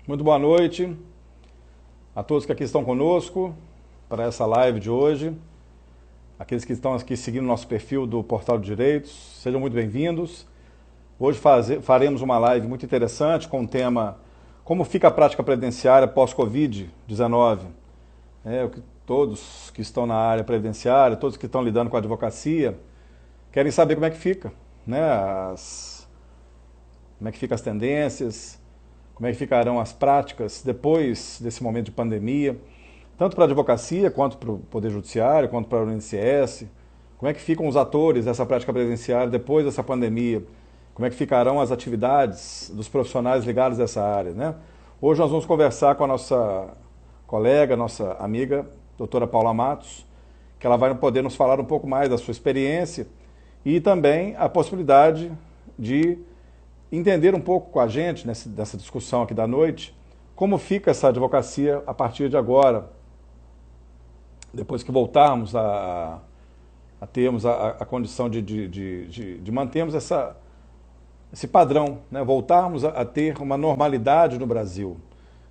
Muito boa noite a todos que aqui estão conosco para essa live de hoje. Aqueles que estão aqui seguindo nosso perfil do Portal de Direitos, sejam muito bem-vindos. Hoje faremos uma live muito interessante com o tema Como fica a prática previdenciária pós-Covid-19. Todos que estão na área previdenciária, todos que estão lidando com a advocacia, querem saber como é que fica, né? Como é que ficam as tendências, como é que ficarão as práticas depois desse momento de pandemia, tanto para a advocacia, quanto para o Poder Judiciário, quanto para o INSS, como é que ficam os atores dessa prática previdenciária depois dessa pandemia, como é que ficarão as atividades dos profissionais ligados a essa área, né? Hoje nós vamos conversar com a nossa colega, nossa amiga, doutora Paula Matos, que ela vai poder nos falar um pouco mais da sua experiência e também a possibilidade de entender um pouco com a gente, nessa discussão aqui da noite, como fica essa advocacia a partir de agora, depois que voltarmos a termos a condição de mantermos esse padrão, né? Voltarmos a ter uma normalidade no Brasil.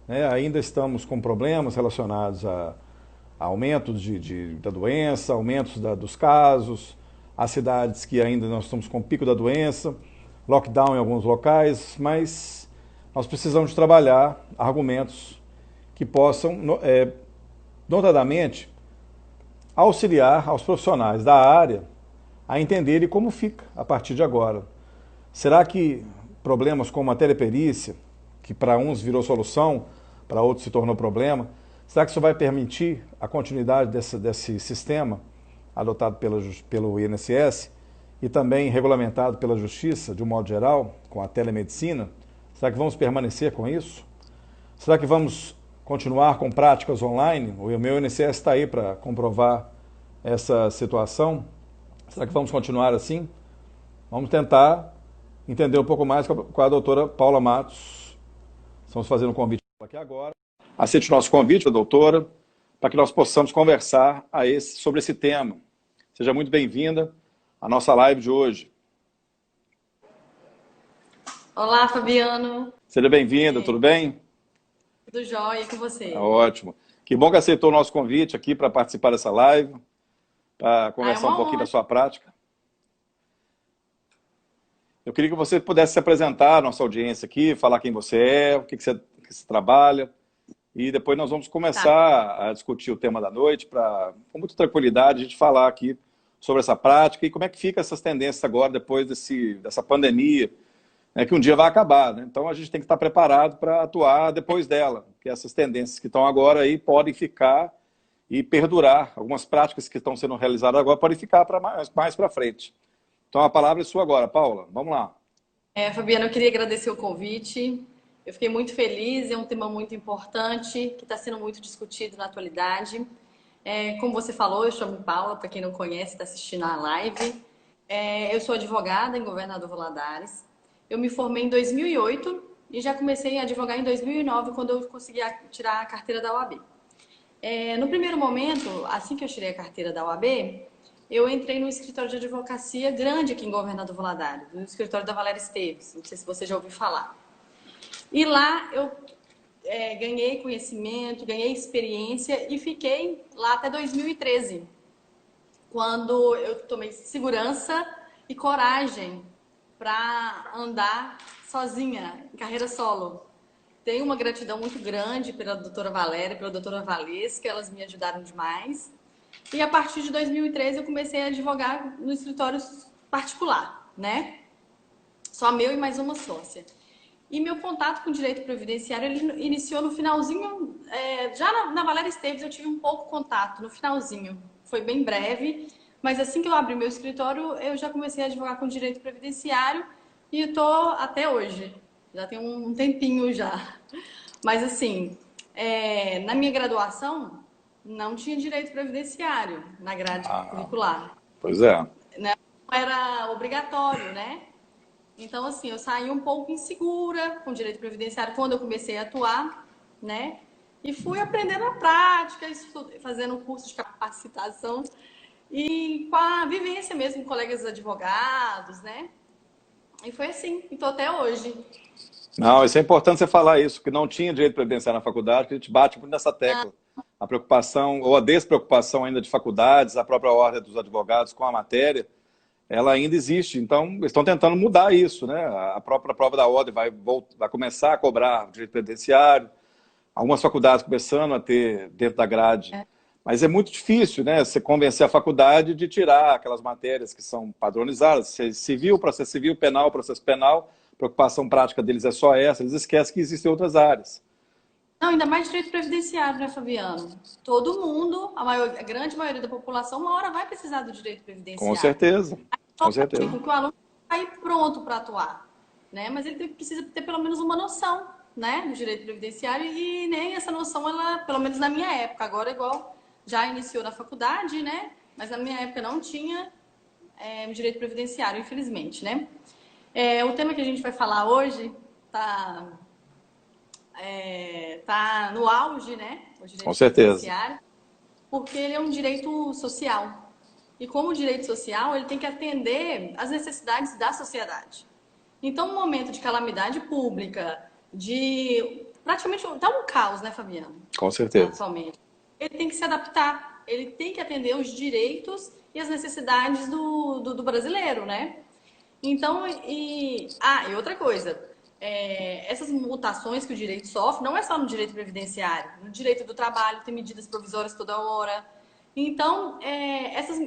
Né? Ainda estamos com problemas relacionados a aumentos da doença, aumentos dos casos, as cidades que ainda nós estamos com o pico da doença, lockdown em alguns locais, mas nós precisamos trabalhar argumentos que possam, notadamente, auxiliar aos profissionais da área a entenderem como fica a partir de agora. Será que problemas como a teleperícia, que para uns virou solução, para outros se tornou problema, será que isso vai permitir a continuidade desse sistema adotado pelo INSS e também regulamentado pela Justiça, de um modo geral, com a telemedicina? Será que vamos permanecer com isso? Será que vamos continuar com práticas online? O meu INSS está aí para comprovar essa situação. Será que vamos continuar assim? Vamos tentar entender um pouco mais com a doutora Paula Matos. Estamos fazendo um convite aqui agora. Aceite o nosso convite, doutora, para que nós possamos conversar sobre esse tema. Seja muito bem-vinda à nossa live de hoje. Olá, Fabiano. Seja bem-vinda, tudo bem? Tudo jóia com você? Ótimo. Que bom que aceitou o nosso convite aqui para participar dessa live, para conversar um pouquinho da sua prática. Eu queria que você pudesse se apresentar à nossa audiência aqui, falar quem você é, o que você trabalha, e depois nós vamos começar a discutir o tema da noite, com muita tranquilidade, a gente falar aqui sobre essa prática e como é que fica essas tendências agora, depois dessa pandemia, né, que um dia vai acabar, né? Então a gente tem que estar preparado para atuar depois dela, que essas tendências que estão agora aí podem ficar e perdurar. Algumas práticas que estão sendo realizadas agora podem ficar mais para frente. Então a palavra é sua agora, Paula. Vamos lá. Fabiano, eu queria agradecer o convite. Eu fiquei muito feliz, é um tema muito importante, que está sendo muito discutido na atualidade. Como você falou, eu chamo Paula, para quem não conhece, está assistindo a live. Eu sou advogada em Governador Valadares. Eu me formei em 2008 e já comecei a advogar em 2009, quando eu consegui tirar a carteira da OAB. No primeiro momento, assim que eu tirei a carteira da OAB, eu entrei num escritório de advocacia grande aqui em Governador Valadares, no escritório da Valéria Esteves, não sei se você já ouviu falar. E lá eu ganhei conhecimento, ganhei experiência e fiquei lá até 2013, quando eu tomei segurança e coragem para andar sozinha, em carreira solo. Tenho uma gratidão muito grande pela doutora Valéria, pela doutora Valesca, elas me ajudaram demais. E a partir de 2013 eu comecei a advogar no escritório particular, né? Só meu e mais uma sócia. E meu contato com o direito previdenciário, ele iniciou no finalzinho, já na Valéria Esteves eu tive um pouco contato, no finalzinho. Foi bem breve, mas assim que eu abri meu escritório, eu já comecei a advogar com direito previdenciário e estou até hoje. Já tem um tempinho já. Mas assim, na minha graduação, não tinha direito previdenciário na grade curricular. Pois é. Não era obrigatório, né? Então, assim, eu saí um pouco insegura com direito previdenciário quando eu comecei a atuar, né? E fui aprendendo a prática, fazendo um curso de capacitação e com a vivência mesmo com colegas advogados, né? E foi assim, e tô até hoje. Não, isso é importante você falar isso, que não tinha direito previdenciário na faculdade, que a gente bate muito nessa Ah, tecla. A preocupação, ou a despreocupação ainda de faculdades, a própria ordem dos advogados com a matéria, ela ainda existe. Então, eles estão tentando mudar isso, né? A própria prova da ordem vai começar a cobrar direito previdenciário, algumas faculdades começando a ter dentro da grade. é. Mas é muito difícil, né? Você convencer a faculdade de tirar aquelas matérias que são padronizadas, civil, processo civil, penal, processo penal. A preocupação prática deles é só essa, eles esquecem que existem outras áreas. Não, ainda mais direito previdenciário, né, Fabiano? Todo mundo, a grande maioria da população, uma hora vai precisar do direito Com previdenciário. certeza, Só com certeza. com que o aluno está pronto para atuar, né? Mas ele precisa ter pelo menos uma noção, né, do direito previdenciário e nem essa noção, ela, pelo menos na minha época, agora igual já iniciou na faculdade, né? Mas na minha época não tinha direito previdenciário, infelizmente, né? O tema que a gente vai falar hoje tá no auge, né? O Com direito certeza. previdenciário, porque ele é um direito social. E como direito social, ele tem que atender às necessidades da sociedade. Então, um momento de calamidade pública, de praticamente tá um caos, né, Fabiano? Com certeza. Atualmente. Ele tem que se adaptar, ele tem que atender os direitos e as necessidades do brasileiro, né? Então, e outra coisa, essas mutações que o direito sofre não é só no direito previdenciário, no direito do trabalho tem medidas provisórias toda hora. Então,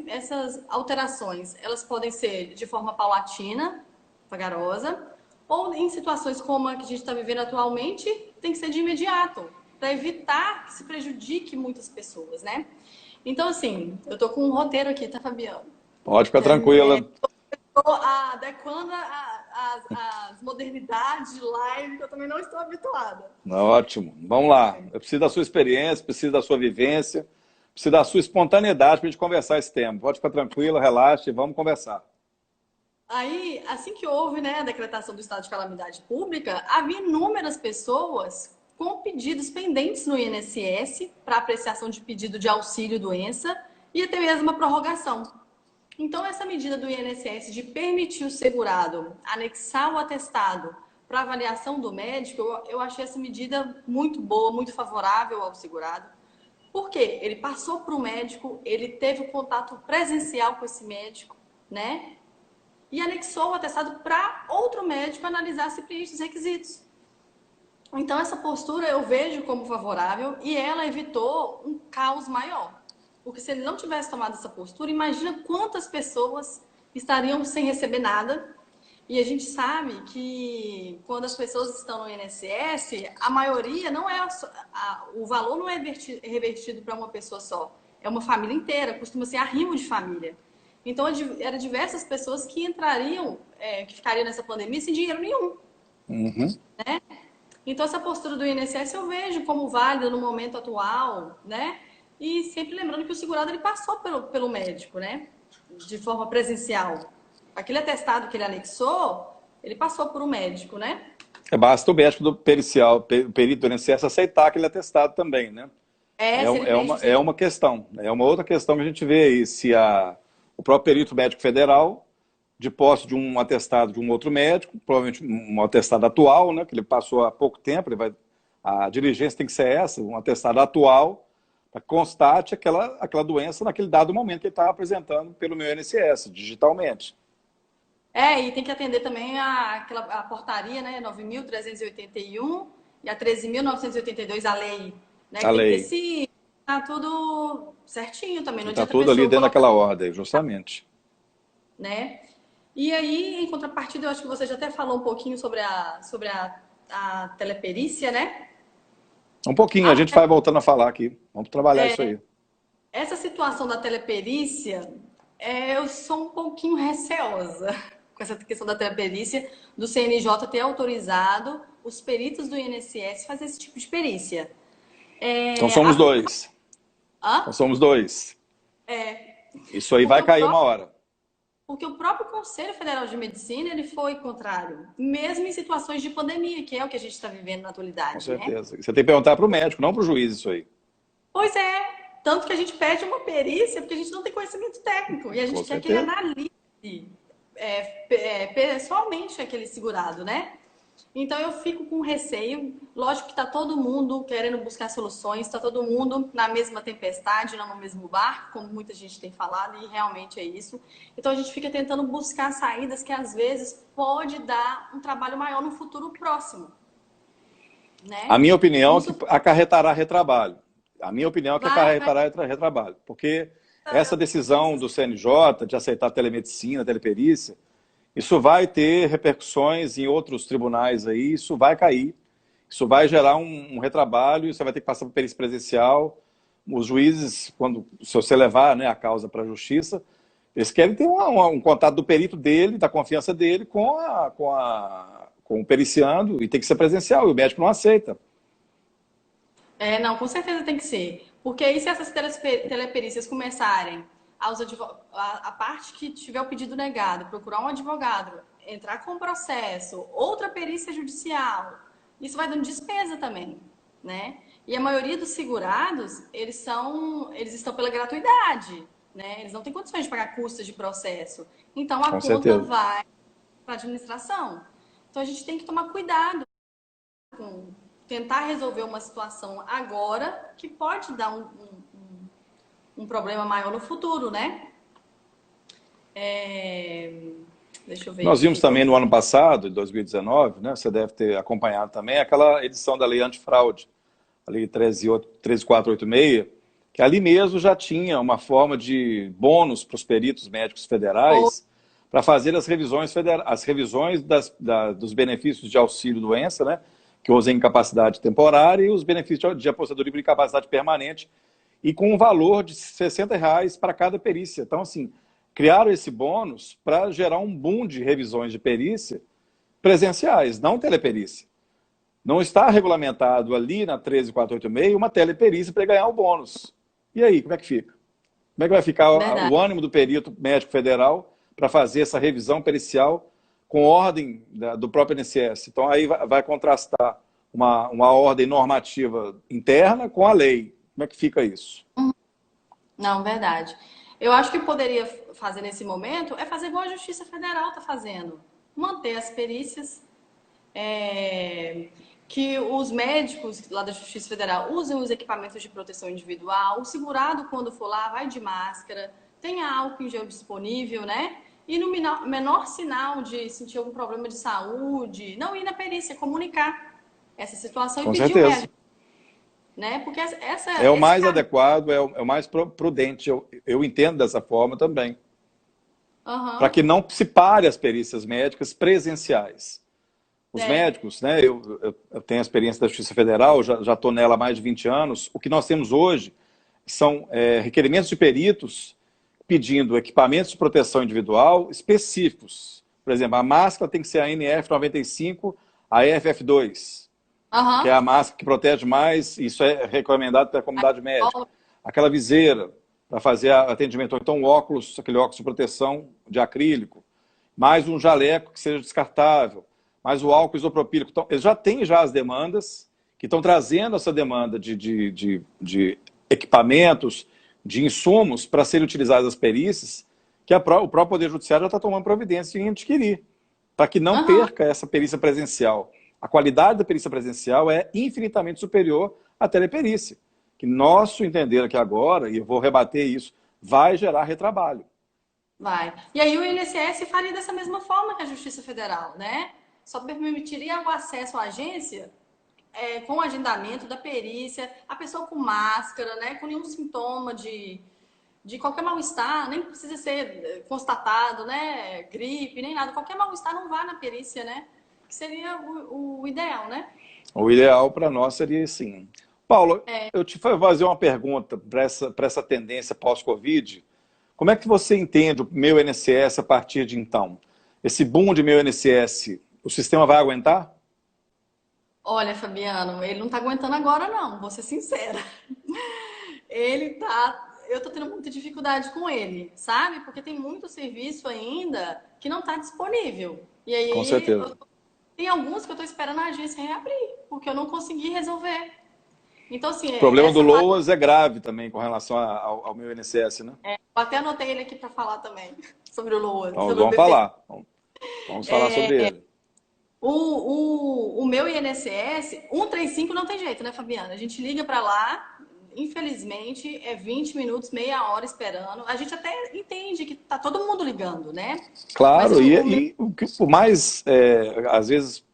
essas alterações, elas podem ser de forma paulatina, vagarosa, ou em situações como a que a gente está vivendo atualmente, tem que ser de imediato, para evitar que se prejudique muitas pessoas, né? Então, assim, eu tô com um roteiro aqui, tá, Fabiano? Pode ficar tranquila. Estou adequando as modernidades de live, que eu também não estou habituada. Ótimo. Vamos lá. Eu preciso da sua experiência, preciso da sua vivência, preciso da sua espontaneidade para a gente conversar esse tema. Pode ficar tranquila, relaxe, vamos conversar. Aí, assim que houve, né, a decretação do estado de calamidade pública, havia inúmeras pessoas com pedidos pendentes no INSS para apreciação de pedido de auxílio-doença e até mesmo a prorrogação. Então, essa medida do INSS de permitir o segurado anexar o atestado para avaliação do médico, eu achei essa medida muito boa, muito favorável ao segurado. Por quê? Ele passou para o médico, ele teve o contato presencial com esse médico, né? E anexou o atestado para outro médico analisar se preenche os requisitos. Então, essa postura eu vejo como favorável e ela evitou um caos maior. Porque se ele não tivesse tomado essa postura, imagina quantas pessoas estariam sem receber nada. E a gente sabe que quando as pessoas estão no INSS, a maioria não é o valor não é revertido para uma pessoa só, é uma família inteira, costuma ser arrimo de família. Então, eram diversas pessoas que entrariam, que ficariam nessa pandemia sem dinheiro nenhum. Uhum. Né? Então, essa postura do INSS eu vejo como válida no momento atual, né? E sempre lembrando que o segurado ele passou pelo médico, né? De forma presencial. Aquele atestado que ele anexou, ele passou por um médico, né? Basta o médico do pericial, o perito do INSS aceitar aquele atestado também, né? Se ele preenche os É uma questão, é uma outra questão que a gente vê aí, se o próprio perito médico federal, de posse de um atestado de um outro médico, provavelmente um atestado atual, né, que ele passou há pouco tempo, a diligência tem que ser essa, um atestado atual, para que constate aquela doença naquele dado momento que ele está apresentando pelo meu INSS, digitalmente. e tem que atender também a portaria, né? 9.381 e a 13.982, a lei, né? A Que tem que ter lei. se tá tudo certinho também. Não Está adianta a tudo ali pessoa dentro colocar, daquela ordem, justamente. né? E aí, em contrapartida, eu acho que você já até falou um pouquinho sobre a teleperícia, né? Um pouquinho, a gente vai voltando a falar aqui. Vamos trabalhar isso aí. Essa situação da teleperícia, eu sou um pouquinho receosa com essa questão da teleperícia, do CNJ ter autorizado os peritos do INSS fazer esse tipo de perícia. Então somos dois. Então Hã? somos dois. Isso aí Porque vai cair uma hora. porque o próprio Conselho Federal de Medicina ele foi contrário, mesmo em situações de pandemia, que é o que a gente está vivendo na Com atualidade, né? certeza. Você tem que perguntar para o médico, não para o juiz isso aí. Pois é, tanto que a gente pede uma perícia porque a gente não tem conhecimento técnico e a Com gente quer que ele certeza. analise pessoalmente aquele segurado, né? Então eu fico com receio. Lógico que está todo mundo querendo buscar soluções, está todo mundo na mesma tempestade, não no mesmo barco, como muita gente tem falado, e realmente é isso. Então a gente fica tentando buscar saídas que às vezes pode dar um trabalho maior no futuro próximo, A né? minha opinião é que Isso acarretará retrabalho. A minha opinião é que vai acarretará retrabalho. Porque essa decisão do CNJ de aceitar telemedicina, teleperícia, isso vai ter repercussões em outros tribunais aí, isso vai cair, isso vai gerar um retrabalho, você vai ter que passar por perícia presencial. Os juízes, se você levar, né, a causa para a justiça, eles querem ter um contato do perito dele, da confiança dele, com o periciando, e tem que ser presencial, e o médico não aceita. Não, com certeza tem que ser. Porque aí, se essas teleperícias começarem a parte que tiver o pedido negado, procurar um advogado, entrar com um processo, outra perícia judicial, isso vai dando despesa também, né? E a maioria dos segurados, eles estão pela gratuidade, né? Eles não têm condições de pagar custas de processo. Então, a Com conta certeza. vai para a administração. Então, a gente tem que tomar cuidado com tentar resolver uma situação agora que pode dar um problema maior no futuro, né? É, Deixa eu ver Nós vimos aqui. também no ano passado, em 2019, né, você deve ter acompanhado também, aquela edição da Lei Antifraude, a Lei 13486, que ali mesmo já tinha uma forma de bônus para os peritos médicos federais para fazer as revisões dos benefícios de auxílio-doença, né, que usam incapacidade temporária, e os benefícios de aposentadoria por incapacidade permanente, e com um valor de R$ 60 para cada perícia. Então, assim, criaram esse bônus para gerar um boom de revisões de perícia presenciais, não teleperícia. Não está regulamentado ali na 13486 uma teleperícia para ganhar o bônus. E aí, como é que fica? Como é que vai ficar Verdade. o ânimo do perito médico federal para fazer essa revisão pericial com ordem do próprio INSS? Então, aí vai contrastar uma ordem normativa interna com a lei. Como é que fica isso? Não, verdade. Eu acho que poderia fazer nesse momento é fazer igual a Justiça Federal está fazendo. Manter as perícias, é, que os médicos lá da Justiça Federal usem os equipamentos de proteção individual, o segurado, quando for lá, vai de máscara, tenha álcool em gel disponível, né? E no menor sinal de sentir algum problema de saúde, não ir na perícia, comunicar essa situação e Com pedir o certeza. reajuste, né? Porque É o esse mais caminho. adequado, é o mais prudente. Eu entendo dessa forma também. Para Aham. que não se pare as perícias médicas presenciais. Os É. médicos, né, eu tenho a experiência da Justiça Federal, já estou nela há mais de 20 anos. O que nós temos hoje são requerimentos de peritos pedindo equipamentos de proteção individual específicos. Por exemplo, a máscara tem que ser a NF95, a FF2, que é a Aham. máscara que protege mais, isso é recomendado pela comunidade médica. Aquela viseira para fazer atendimento, ou então óculos, aquele óculos de proteção de acrílico, mais um jaleco que seja descartável, mais o álcool isopropílico. Então, eles já têm já as demandas, que estão trazendo essa demanda de equipamentos, de insumos para serem utilizados as perícias, que o próprio Poder Judiciário já está tomando providência em adquirir, para que não Aham. perca essa perícia presencial. A qualidade da perícia presencial é infinitamente superior à teleperícia, que nosso entender aqui agora, e eu vou rebater isso, vai gerar retrabalho. Vai. E aí o INSS faria dessa mesma forma que a Justiça Federal, né? Só permitiria o acesso à agência com o agendamento da perícia, a pessoa com máscara, né? Com nenhum sintoma de qualquer mal-estar, nem precisa ser constatado, né? Gripe, nem nada. Qualquer mal-estar não vá na perícia, né? Que seria o ideal, né? O ideal para nós seria assim. Paulo, eu te vou fazer uma pergunta para essa tendência pós-Covid. Como é que você entende o meu INSS a partir de então? Esse boom de meu INSS, o sistema vai aguentar? Olha, Fabiano, ele não tá aguentando agora, não, vou ser sincera. Ele tá. Eu tô tendo muita dificuldade com ele, sabe? Porque tem muito serviço ainda que não tá disponível. E Com aí, certeza. tem alguns que eu tô esperando a agência reabrir, porque eu não consegui resolver. Então, assim, O problema do essa parte. LOAS é grave também com relação ao meu INSS, né? Eu até anotei ele aqui para falar também sobre o Lua, Então, sobre o vamos BP. falar. Vamos falar sobre ele. O meu INSS, 135 não tem jeito, né, Fabiana? A gente liga para lá, infelizmente, é 20 minutos, meia hora esperando. A gente até entende que tá todo mundo ligando, né? Mas Claro, o meu. e o que por mais, às vezes,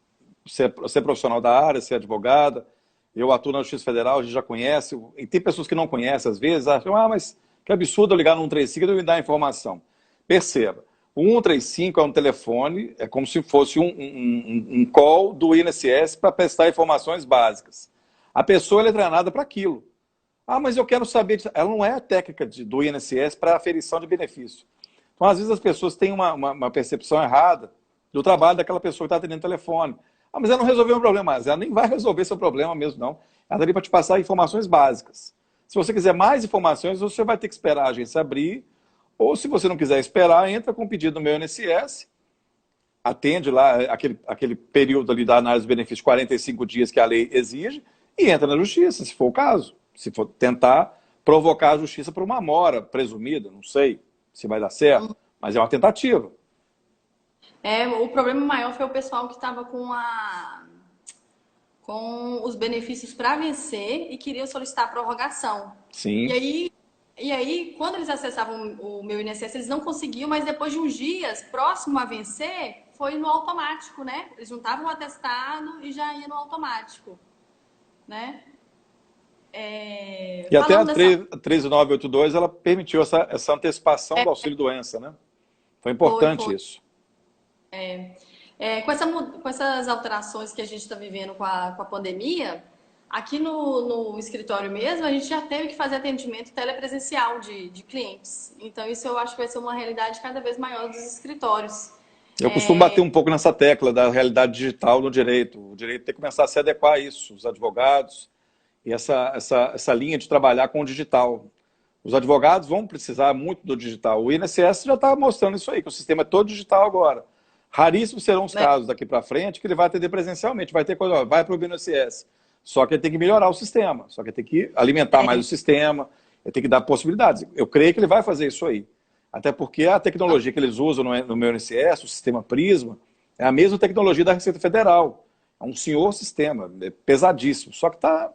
ser profissional da área, ser advogada, eu atuo na Justiça Federal, a gente já conhece, e tem pessoas que não conhecem às vezes, acham, mas que absurdo eu ligar no 135 e me dar informação. Perceba, o 135 é um telefone, é como se fosse um call do INSS para prestar informações básicas. A pessoa ela é treinada para aquilo. Ah, mas eu quero saber. Ela não é a técnica do INSS para aferição de benefício. Então, às vezes, as pessoas têm uma percepção errada do trabalho daquela pessoa que está atendendo o telefone. Ah, mas ela não resolveu o problema. Mas ela nem vai resolver seu problema mesmo, não. Ela está ali para te passar informações básicas. Se você quiser mais informações, você vai ter que esperar a agência abrir. Ou, se você não quiser esperar, entra com o pedido no meu INSS, atende lá aquele período ali da análise do benefício, 45 dias que a lei exige, e entra na justiça, se for o caso. Se for tentar provocar a justiça por uma mora presumida, não sei se vai dar certo, mas é uma tentativa. O problema maior foi o pessoal que estava com os benefícios para vencer e queria solicitar a prorrogação. E Sim. aí, e aí, quando eles acessavam o meu INSS, eles não conseguiam, mas depois de uns dias, próximo a vencer, foi no automático, né? Eles juntavam o atestado e já ia no automático, né? E até a Falando dessa. 13982, ela permitiu essa antecipação do auxílio-doença, né? Foi Foi, importante foi. isso. Com essas alterações que a gente está vivendo com a pandemia, aqui no escritório mesmo, a gente já teve que fazer atendimento telepresencial de clientes. Então, isso eu acho que vai ser uma realidade cada vez maior dos escritórios. Eu costumo bater um pouco nessa tecla da realidade digital no direito. O direito tem que começar a se adequar a isso, os advogados, e essa linha de trabalhar com o digital. Os advogados vão precisar muito do digital. O INSS já está mostrando isso aí, que o sistema é todo digital agora. Raríssimos serão os Né? casos daqui para frente que ele vai atender presencialmente, vai ter coisa, ó, vai para o INSS. Só que ele tem que melhorar o sistema, só que ele tem que alimentar mais o sistema, ele tem que dar possibilidades. Eu creio que ele vai fazer isso aí. Até porque a tecnologia que eles usam no meu INSS, o sistema Prisma, é a mesma tecnologia da Receita Federal. É um senhor sistema, é pesadíssimo. Só que está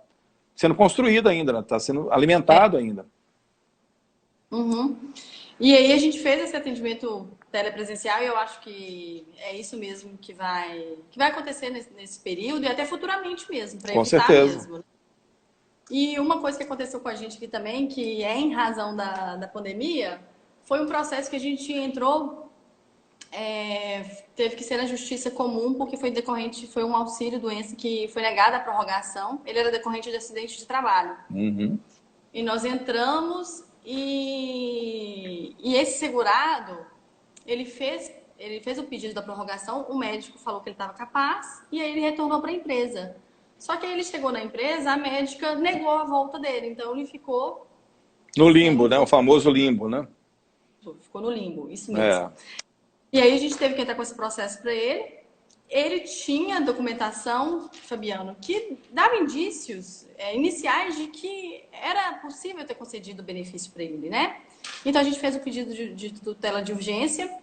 sendo construído ainda, está sendo alimentado ainda. Uhum. E aí a gente fez esse atendimento telepresencial e eu acho que é isso mesmo que vai acontecer nesse período e até futuramente mesmo, para Com evitar certeza. mesmo. E uma coisa que aconteceu com a gente aqui também, que é em razão da pandemia, foi um processo que a gente entrou, teve que ser na justiça comum, porque foi um auxílio doença que foi negada a prorrogação. Ele era decorrente de acidente de trabalho. Uhum. E nós entramos e esse segurado, ele fez o pedido da prorrogação, o médico falou que ele estava capaz e aí ele retornou para a empresa. Só que aí ele chegou na empresa, a médica negou a volta dele, então ele ficou No limbo, sem né? O famoso limbo, né? ficou no limbo, isso mesmo. É. E aí a gente teve que entrar com esse processo para ele. Ele tinha documentação, Fabiano, que dava indícios iniciais de que era possível ter concedido o benefício para ele, né? Então a gente fez o pedido de tutela de urgência,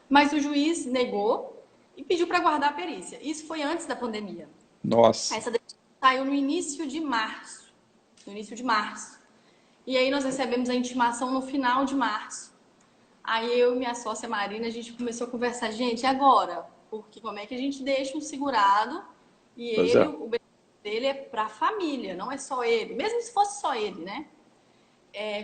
mas o juiz negou e pediu para guardar a perícia. Isso foi antes da pandemia. Nossa. Essa decisão saiu no início de março. No início de março. E aí nós recebemos a intimação no final de março. Aí eu e minha sócia Marina, a gente começou a conversar, gente, e agora? Porque como é que a gente deixa um segurado e Pois ele, é. o benefício dele é para a família, não é só ele. Mesmo se fosse só ele, né?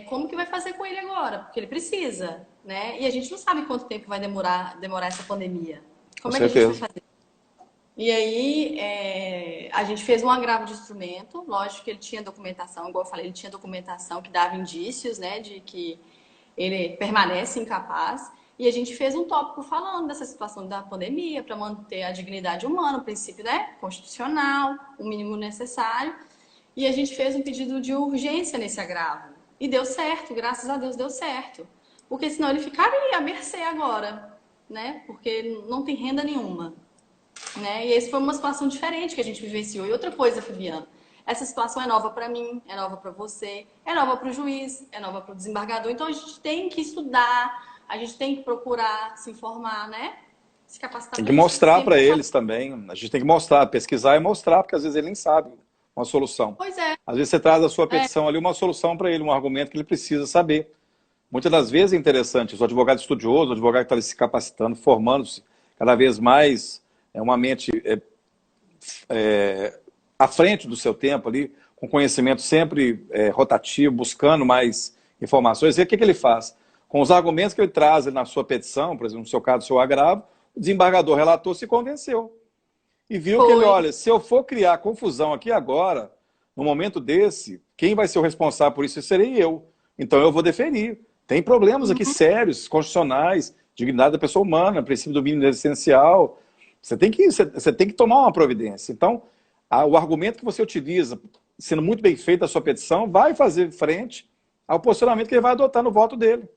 Como que vai fazer com ele agora? Porque ele precisa, né? E a gente não sabe quanto tempo vai demorar essa pandemia. Com Como é que a gente vai certeza. fazer? E aí, a gente fez um agravo de instrumento. Lógico que ele tinha documentação, igual eu falei, ele tinha documentação que dava indícios, né, de que ele permanece incapaz. E a gente fez um tópico falando dessa situação da pandemia para manter a dignidade humana, o princípio, né, constitucional, o mínimo necessário. E a gente fez um pedido de urgência nesse agravo. E deu certo, graças a Deus deu certo. Porque senão ele ficaria à mercê agora, né? Porque não tem renda nenhuma. Né? E essa foi uma situação diferente que a gente vivenciou. E outra coisa, Fabiano, essa situação é nova para mim, é nova para você, é nova para o juiz, é nova para o desembargador. Então a gente tem que estudar, a gente tem que procurar se informar, né? se capacitar Tem para que isso. mostrar Sempre para eles também. A gente tem que mostrar, pesquisar e mostrar, porque às vezes ele nem sabe uma solução. Pois é, Às vezes você traz a sua é. petição ali, uma solução para ele, um argumento que ele precisa saber. Muitas das vezes é interessante, o advogado estudioso, o advogado que está se capacitando, formando-se cada vez mais, é uma mente à frente do seu tempo ali, com conhecimento sempre rotativo, buscando mais informações. E o que ele faz? Com os argumentos que ele traz na sua petição, por exemplo, no seu caso, o seu agravo, o desembargador relator se convenceu. E viu que ele, Foi. olha, se eu for criar confusão aqui agora, no momento desse, quem vai ser o responsável por isso serei eu. Então eu vou deferir. Tem problemas aqui sérios, constitucionais, dignidade da pessoa humana, princípio do mínimo essencial. Você tem que tomar uma providência. Então, o argumento que você utiliza, sendo muito bem feita a sua petição, vai fazer frente ao posicionamento que ele vai adotar no voto dele.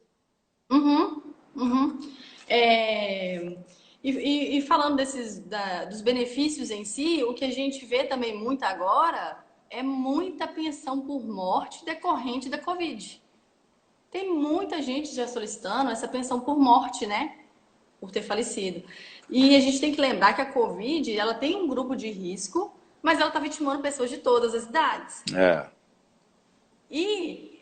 Uhum, uhum. É, e falando dos benefícios em si, o que a gente vê também muito agora é muita pensão por morte decorrente da Covid. Tem muita gente já solicitando essa pensão por morte, né? Por ter falecido. E a gente tem que lembrar que a Covid, ela tem um grupo de risco, mas ela está vitimando pessoas de todas as idades. E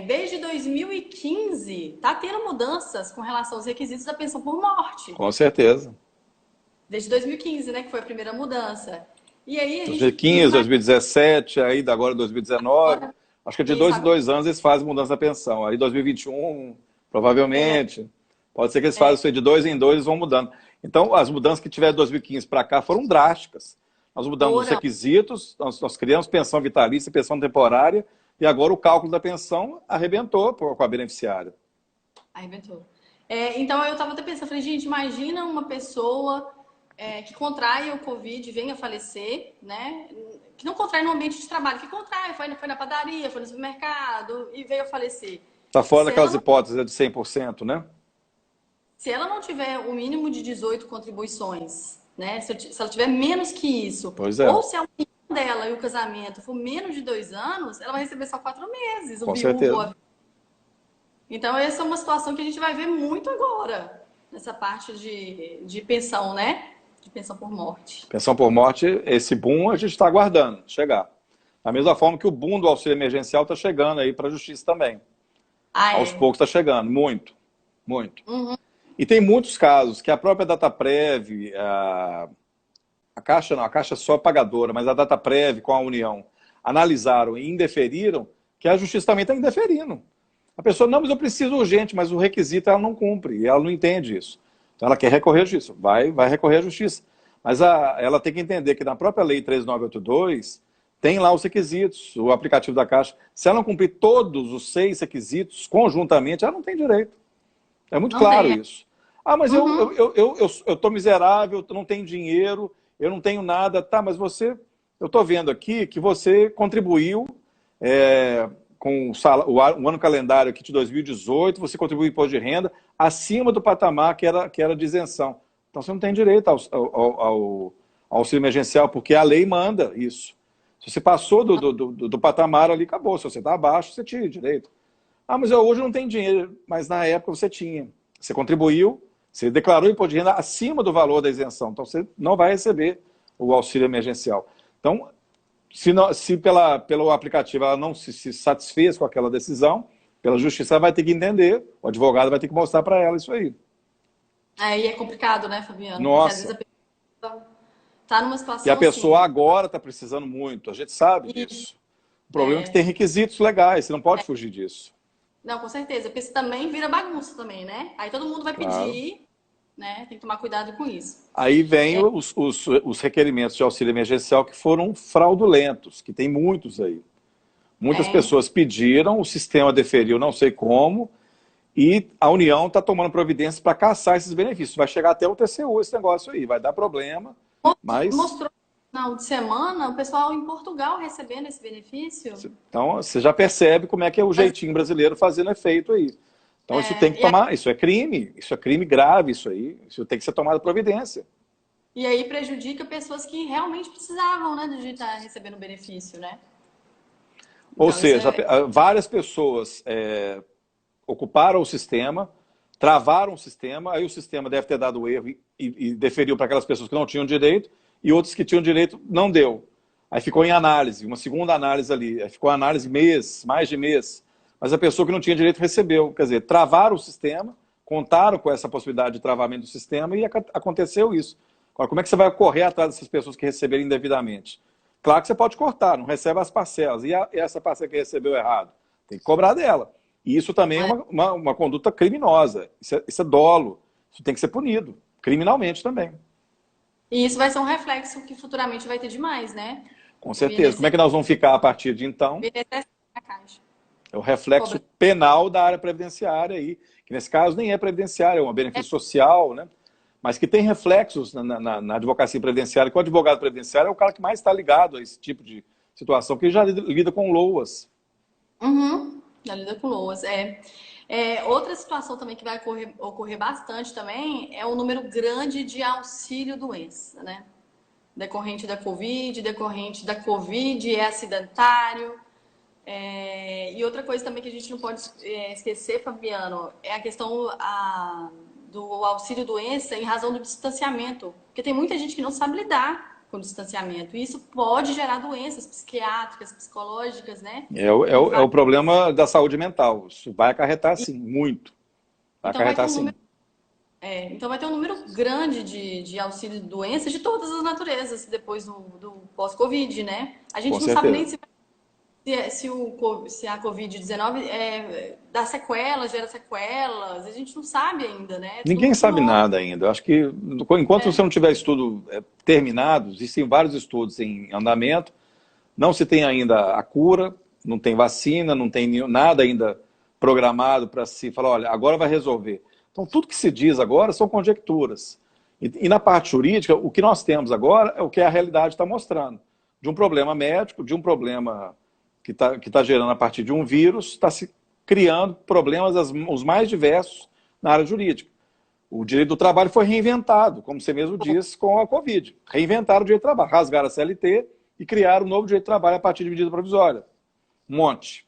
desde 2015 está tendo mudanças com relação aos requisitos da pensão por morte. Com certeza. Desde 2015, né, que foi a primeira mudança. E aí a gente 2015, 2017, aí agora 2019. Acho que de isso, 2 em 2 anos eles fazem mudança da pensão. Aí 2021, provavelmente. Pode ser que eles façam isso aí de 2 em 2 eles vão mudando. Então, as mudanças que tiveram de 2015 para cá foram drásticas. Nós mudamos os requisitos, nós criamos pensão vitalícia, pensão temporária, e agora o cálculo da pensão arrebentou com a beneficiária. Arrebentou. Então, eu estava até pensando, falei, gente, imagina uma pessoa que contrai o Covid, venha a falecer, né? Que não contrai no ambiente de trabalho, que contrai, foi na padaria, foi no supermercado e veio a falecer. Está fora daquelas hipóteses de 100%, né? Se ela não tiver o mínimo de 18 contribuições, né? Se ela tiver menos que isso, ou se a união dela e o casamento for menos de 2 anos, ela vai receber só 4 meses. Com certeza. Então, essa é uma situação que a gente vai ver muito agora, nessa parte de pensão, né? De pensão por morte. Pensão por morte, esse boom a gente está aguardando chegar. Da mesma forma que o boom do auxílio emergencial está chegando aí para a justiça também. Aos poucos está chegando, muito, muito. E tem muitos casos que a própria Dataprev, a Caixa não, a Caixa só é pagadora, mas a Dataprev com a União analisaram e indeferiram que a justiça também está indeferindo. A pessoa, não, mas eu preciso urgente, mas o requisito ela não cumpre, e ela não entende isso. Então ela quer recorrer à justiça, vai recorrer à justiça. Mas ela tem que entender que na própria lei 13982 tem lá os requisitos, o aplicativo da Caixa. Se ela não cumprir todos os 6 requisitos conjuntamente, ela não tem direito. É muito claro isso. Ah, mas eu estou miserável, eu não tenho dinheiro, eu não tenho nada. Tá, mas eu estou vendo aqui que você contribuiu com o ano calendário aqui de 2018, você contribuiu imposto de renda acima do patamar que era de isenção. Então você não tem direito ao auxílio emergencial, porque a lei manda isso. Se você passou do patamar ali, acabou. Se você está abaixo, você tinha direito. Ah, mas eu hoje não tenho dinheiro, mas na época você tinha. Você contribuiu, você declarou imposto de renda acima do valor da isenção. Então você não vai receber o auxílio emergencial. Então, se pelo aplicativo ela não se satisfez com aquela decisão, pela justiça ela vai ter que entender, o advogado vai ter que mostrar para ela isso aí. Aí é complicado, né, Fabiano? Nossa. Porque às vezes a pessoa está numa situação E a pessoa assim, agora está precisando muito, a gente sabe disso. O problema é que tem requisitos legais, você não pode fugir disso. Não, com certeza, porque isso também vira bagunça também, né? Aí todo mundo vai pedir, né? Tem que tomar cuidado com isso. Aí vem os requerimentos de auxílio emergencial que foram fraudulentos, que tem muitos aí. Muitas pessoas pediram, o sistema deferiu não sei como, e a União está tomando providências para caçar esses benefícios. Vai chegar até o TCU esse negócio aí, vai dar problema, mas... Mostrou no final de semana o pessoal em Portugal recebendo esse benefício. Então, você já percebe como é que é o jeitinho brasileiro fazendo efeito aí. Então, isso tem que tomar, isso é crime grave, isso tem que ser tomado providência. E aí prejudica pessoas que realmente precisavam, né, de estar recebendo benefício, né? Ou seja, várias pessoas ocuparam o sistema, travaram o sistema, aí o sistema deve ter dado erro e deferiu para aquelas pessoas que não tinham direito, e outros que tinham direito não deu. Aí ficou em análise, uma segunda análise ali, aí ficou análise mês, mais de mês, mas a pessoa que não tinha direito recebeu. Quer dizer, travaram o sistema, contaram com essa possibilidade de travamento do sistema e aconteceu isso. Agora, como é que você vai correr atrás dessas pessoas que receberam indevidamente? Claro que você pode cortar, não recebe as parcelas. E essa parcela que recebeu errado? Tem que cobrar dela. E isso também é uma conduta criminosa. Isso é dolo. Isso tem que ser punido, criminalmente também. E isso vai ser um reflexo que futuramente vai ter demais, né? Com certeza. Como é que nós vamos ficar a partir de então? Na caixa. É o reflexo penal da área previdenciária aí, que nesse caso nem é previdenciária, é um benefício social, né? Mas que tem reflexos na advocacia previdenciária, que o advogado previdenciário é o cara que mais está ligado a esse tipo de situação, porque ele já lida com LOAs. Uhum. Já lida com LOAs, outra situação também que vai ocorrer bastante também é o número grande de auxílio-doença, né? Decorrente da Covid, é acidentário. E outra coisa também que a gente não pode esquecer, Fabiano, é a questão do auxílio-doença em razão do distanciamento. Porque tem muita gente que não sabe lidar com o distanciamento. E isso pode gerar doenças psiquiátricas, psicológicas, né? É o problema da saúde mental. Isso vai acarretar, sim, muito. Vai acarretar, sim. Então vai ter um número grande de auxílio-doença de todas as naturezas depois do pós-Covid, né? A gente não sabe nem se a Covid-19 dá sequelas, gera sequelas, a gente não sabe ainda, né? Ninguém sabe nada ainda. Eu acho que enquanto você não tiver estudo terminado, existem vários estudos em andamento, não se tem ainda a cura, não tem vacina, não tem nada ainda programado para se falar, olha, agora vai resolver. Então, tudo que se diz agora são conjecturas. E na parte jurídica, o que nós temos agora é o que a realidade está mostrando. De um problema médico, de um problema que tá gerando a partir de um vírus, está se criando problemas os mais diversos na área jurídica. O direito do trabalho foi reinventado, como você mesmo disse, com a Covid. Reinventaram o direito do trabalho, rasgaram a CLT e criaram um novo direito do trabalho a partir de medida provisória. Um monte.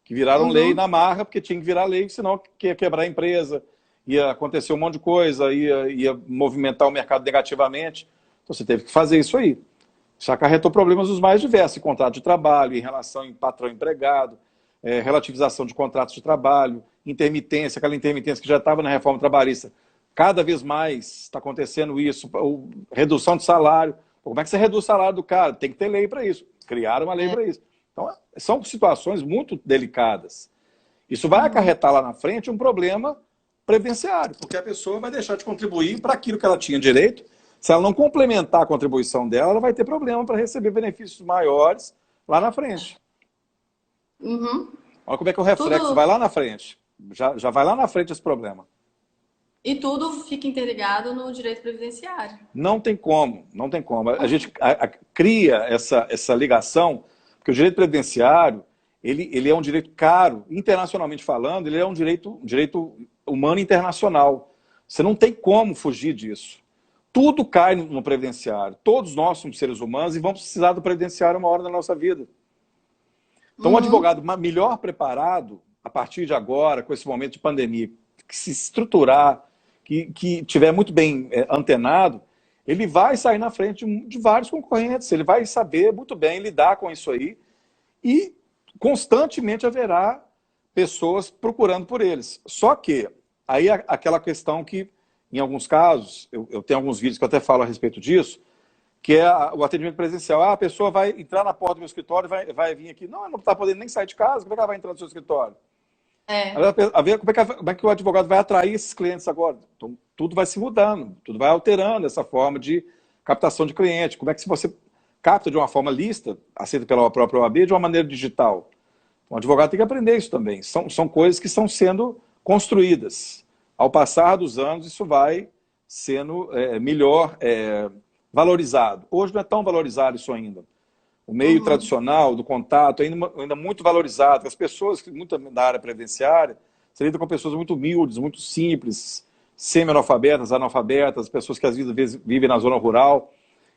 Que viraram lei na marra, porque tinha que virar lei, senão ia quebrar a empresa, ia acontecer um monte de coisa, ia movimentar o mercado negativamente. Então você teve que fazer isso aí. Isso acarretou problemas os mais diversos, em contrato de trabalho, em relação em patrão-empregado, relativização de contratos de trabalho, intermitência, aquela intermitência que já estava na reforma trabalhista. Cada vez mais está acontecendo isso, redução de salário. Como é que você reduz o salário do cara? Tem que ter lei para isso. Criaram uma lei para isso. Então, são situações muito delicadas. Isso vai acarretar lá na frente um problema previdenciário, porque a pessoa vai deixar de contribuir para aquilo que ela tinha direito. Se ela não complementar a contribuição dela, ela vai ter problema para receber benefícios maiores lá na frente. Olha como é que o reflexo vai lá na frente. Já vai lá na frente esse problema. E tudo fica interligado no direito previdenciário. Não tem como, não tem como. A gente cria essa ligação, porque o direito previdenciário, ele é um direito caro, internacionalmente falando, ele é um direito humano internacional. Você não tem como fugir disso. Tudo cai no previdenciário. Todos nós somos seres humanos e vamos precisar do previdenciário uma hora da nossa vida. Então, um advogado melhor preparado, a partir de agora, com esse momento de pandemia, que se estruturar, que tiver muito bem antenado, ele vai sair na frente de vários concorrentes, ele vai saber muito bem lidar com isso aí e constantemente haverá pessoas procurando por eles. Só que aí aquela questão que, em alguns casos, eu tenho alguns vídeos que eu até falo a respeito disso, que é o atendimento presencial. A pessoa vai entrar na porta do meu escritório e vai vir aqui. Não está podendo nem sair de casa, como é que ela vai entrar no seu escritório? Como é que o advogado vai atrair esses clientes agora? Então, tudo vai se mudando, tudo vai alterando essa forma de captação de cliente. Como é que você capta de uma forma lícita, aceita pela própria OAB, de uma maneira digital? O advogado tem que aprender isso também. São coisas que estão sendo construídas. Ao passar dos anos, isso vai sendo melhor valorizado. Hoje não é tão valorizado isso ainda. O meio tradicional do contato ainda muito valorizado. As pessoas, muito da área previdenciária, você lida com pessoas muito humildes, muito simples, semi-analfabetas, analfabetas, pessoas que às vezes vivem na zona rural.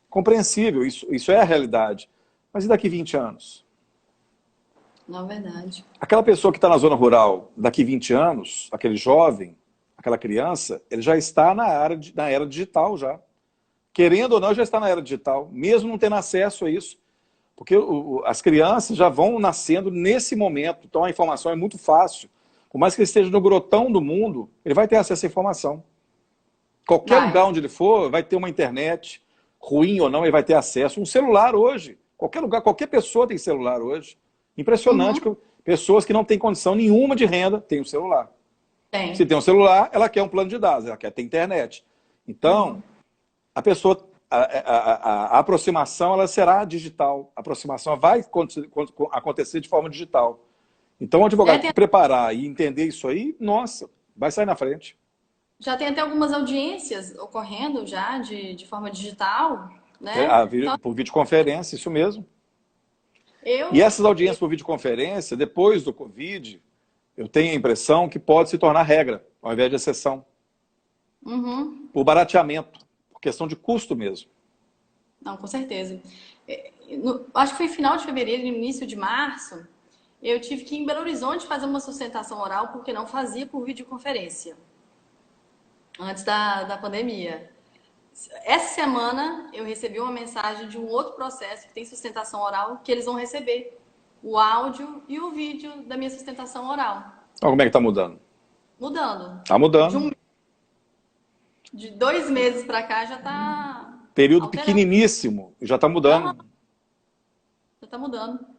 Compreensível, isso é a realidade. Mas e daqui 20 anos? Não é verdade. Aquela pessoa que está na zona rural, daqui 20 anos, aquele jovem, aquela criança, ele já está na era digital já. Querendo ou não, já está na era digital, mesmo não tendo acesso a isso. Porque as crianças já vão nascendo nesse momento, então a informação é muito fácil. Por mais que ele esteja no grotão do mundo, ele vai ter acesso à informação. Qualquer lugar onde ele for, vai ter uma internet, ruim ou não, ele vai ter acesso. Um celular hoje, qualquer lugar, qualquer pessoa tem celular hoje. Impressionante que pessoas que não têm condição nenhuma de renda têm um celular. Tem. Se tem um celular, ela quer um plano de dados, ela quer ter internet. Então, a pessoa, a aproximação, ela será digital. A aproximação vai acontecer de forma digital. Então, o advogado que preparar e entender isso aí, nossa, vai sair na frente. Já tem até algumas audiências ocorrendo já de forma digital, né? Então, por videoconferência, isso mesmo. E essas audiências por videoconferência, depois do Covid, eu tenho a impressão que pode se tornar regra, ao invés de exceção. Por barateamento, por questão de custo mesmo. Não, com certeza. Acho que foi final de fevereiro, início de março, eu tive que ir em Belo Horizonte fazer uma sustentação oral, porque não fazia por videoconferência, antes da pandemia. Essa semana, eu recebi uma mensagem de um outro processo que tem sustentação oral, que eles vão receber o áudio e o vídeo da minha sustentação oral. Então, como é que está mudando? Mudando. Está mudando. De 2 meses para cá já está... Período pequeniníssimo, já está mudando. Já está mudando.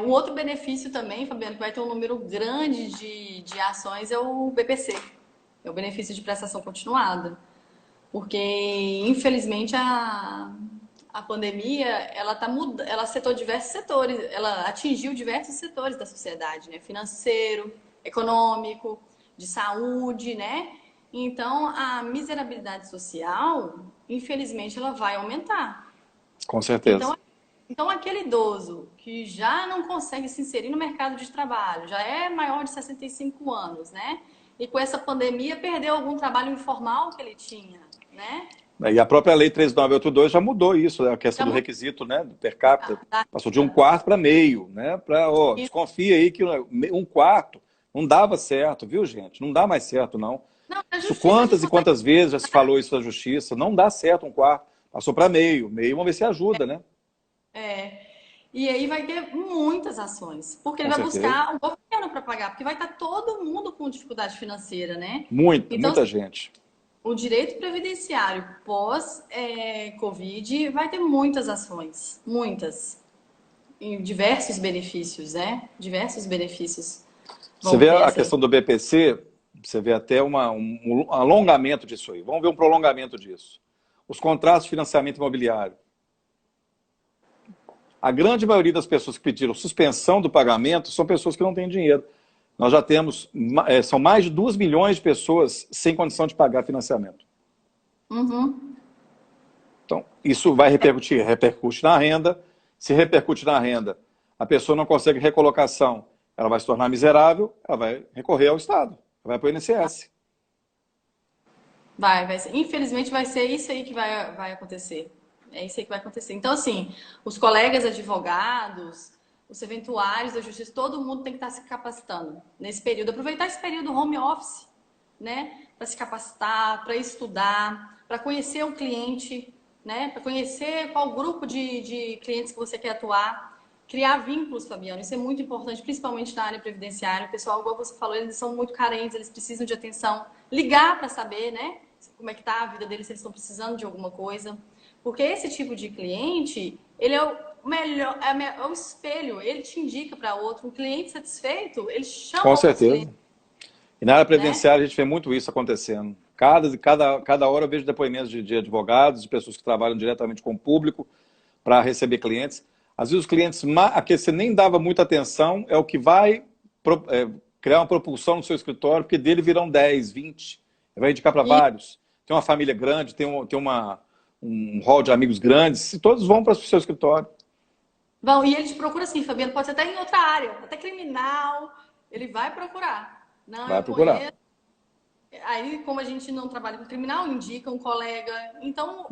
Um outro benefício também, Fabiano, que vai ter um número grande de ações, é o BPC. É o benefício de prestação continuada. Porque, infelizmente, a pandemia, ela afetou diversos setores, ela atingiu diversos setores da sociedade, né? Financeiro, econômico, de saúde, né? Então, a miserabilidade social, infelizmente, ela vai aumentar. Com certeza. Então, aquele idoso que já não consegue se inserir no mercado de trabalho, já é maior de 65 anos, né? E com essa pandemia perdeu algum trabalho informal que ele tinha, né? E a própria Lei 13982 já mudou isso, a questão do requisito, né, do per capita. Passou de 1/4 para meio, né? Desconfia aí que 1/4 não dava certo, viu, gente? Não dá mais certo, não. Quantas e quantas vezes já se falou isso da justiça? Não dá certo 1/4. Passou para meio. Meio, vamos ver se ajuda, né? E aí vai ter muitas ações, porque ele vai buscar o governo para pagar, porque vai estar todo mundo com dificuldade financeira, né? Muita gente. O direito previdenciário pós-Covid vai ter muitas ações, muitas, em diversos benefícios, né? Diversos benefícios. Você vê a questão do BPC, você vê até um alongamento disso aí. Vamos ver um prolongamento disso. Os contratos de financiamento imobiliário. A grande maioria das pessoas que pediram suspensão do pagamento são pessoas que não têm dinheiro. Nós já temos, são mais de 2 milhões de pessoas sem condição de pagar financiamento. Então, isso vai repercute na renda. Se repercute na renda, a pessoa não consegue recolocação, ela vai se tornar miserável, ela vai recorrer ao Estado, vai para o INSS. Infelizmente vai ser isso aí que vai acontecer. É isso aí que vai acontecer. Então, assim, os colegas advogados, os serventuários da justiça, todo mundo tem que estar se capacitando nesse período. Aproveitar esse período home office, né? Para se capacitar, para estudar, para conhecer o cliente, né? Para conhecer qual grupo de clientes que você quer atuar. Criar vínculos, Fabiano, isso é muito importante, principalmente na área previdenciária. O pessoal, igual você falou, eles são muito carentes, eles precisam de atenção. Ligar para saber, né? Como é que está a vida deles, se eles estão precisando de alguma coisa. Porque esse tipo de cliente, ele é o melhor, é o espelho, ele te indica para outro. Um cliente satisfeito, ele chama Com certeza. E na área previdenciária, né? A gente vê muito isso acontecendo. Cada hora eu vejo depoimentos de advogados, de pessoas que trabalham diretamente com o público para receber clientes. Às vezes os clientes a que você nem dava muita atenção é o que vai criar uma propulsão no seu escritório, porque dele virão 10, 20. Vai indicar para vários. Tem uma família grande, tem um hall de amigos grandes, e todos vão para o seu escritório. Vão, e ele te procura assim, Fabiano, pode ser até em outra área, até criminal, ele vai procurar. Não, vai procurar. Conheço. Aí, como a gente não trabalha com criminal, indica um colega. Então,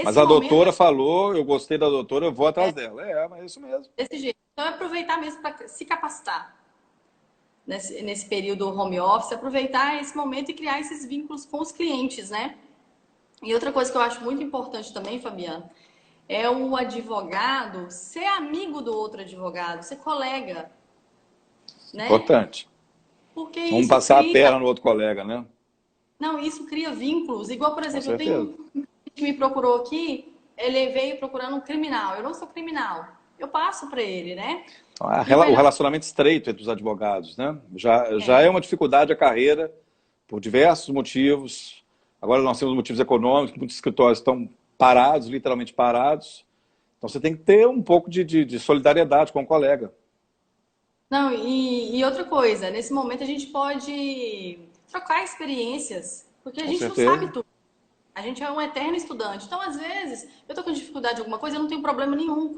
mas a doutora falou, eu gostei da doutora, eu vou atrás dela. Mas é isso mesmo. Desse jeito. Então, é aproveitar mesmo para se capacitar. nesse período home office, aproveitar esse momento e criar esses vínculos com os clientes, né? E outra coisa que eu acho muito importante também, Fabiano, é o advogado ser amigo do outro advogado, ser colega, né? Importante. Porque Vamos isso passar a cria, perna no outro colega, né? não, isso cria vínculos. Igual, por Com exemplo, eu tenho certeza. um cliente que me procurou aqui, ele veio procurando um criminal. Eu não sou criminal. Eu passo para ele, né? E o O melhor relacionamento estreito entre os advogados, né? Já é é, uma dificuldade a carreira, por diversos motivos. Agora nós temos motivos econômicos, muitos escritórios estão parados, literalmente parados. Então você tem que ter um pouco de solidariedade com o colega. não, e outra coisa, nesse momento a gente pode trocar experiências, porque a Com gente não sabe certeza. tudo. A gente é um eterno estudante. Então, às vezes, eu tô com dificuldade em alguma coisa, eu não tenho problema nenhum